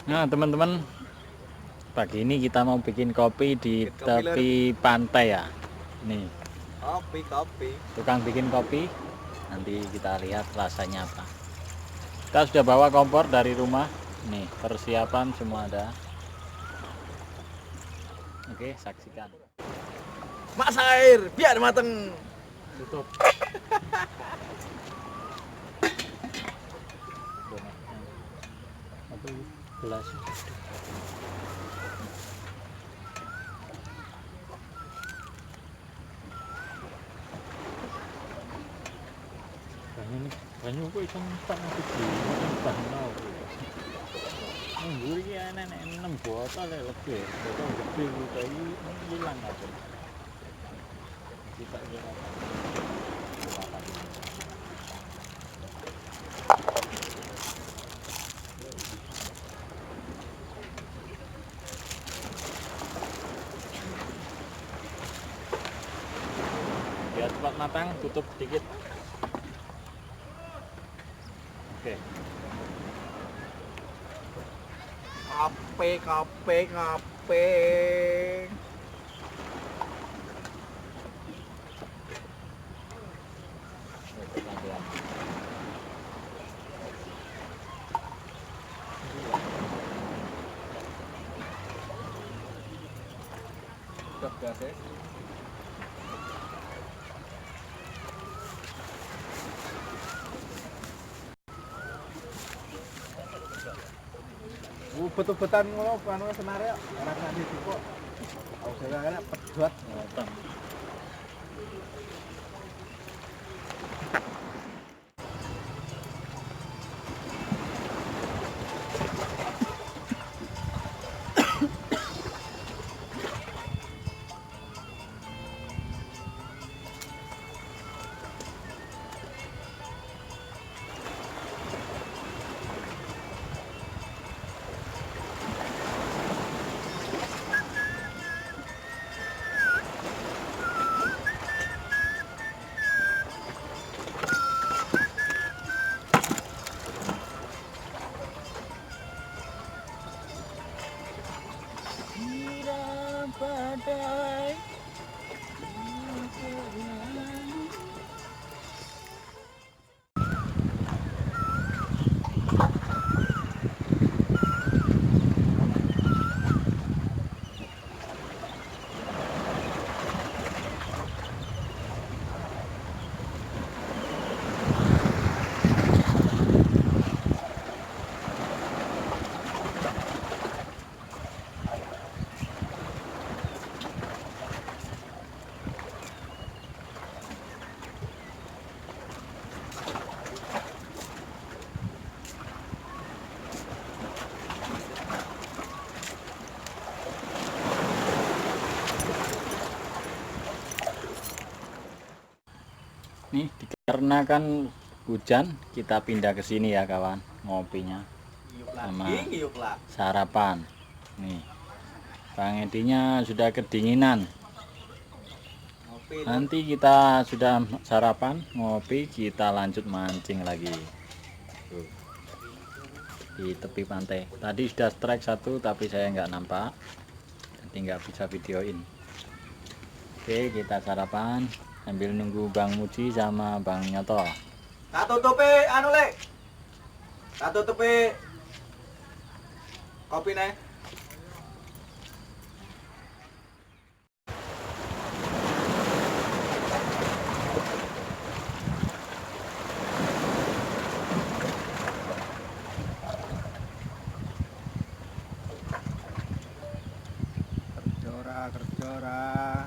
Nah teman-teman, pagi ini kita mau bikin kopi di Bikin kopi, tepi pantai ya. Nih, Kopi. tukang bikin kopi. Nanti kita lihat rasanya apa. Kita sudah bawa kompor dari rumah. Nih, persiapan semua ada. Oke, saksikan. Masak air biar mateng. Tutup. Satu gelas. Banyu kok iso tak nang iki. Bahno. Nggur iki enek 6 botol lebih. Botol gede kuwi hilang apa. Kita kira. Biar cepat matang, tutup sedikit. Oke. Kape. Udah gas ya. Betul-betulan ngono anu senare ora nganti cukup. Oke, enak pedot. Badai. Nih, dikarenakan hujan, kita pindah ke sini ya kawan, ngopinya sama sarapan. Nih, Bang Edinya sudah kedinginan. Nanti kita sudah sarapan, ngopi, kita lanjut mancing lagi. Tuh, di tepi pantai. Tadi sudah strike satu, tapi saya nggak nampak, jadi nggak bisa videoin. Oke, kita sarapan sambil nunggu Bang Muji sama Bang Nyoto. Tak tutupi anu lek. Tak tutupi kopine. Kerjora.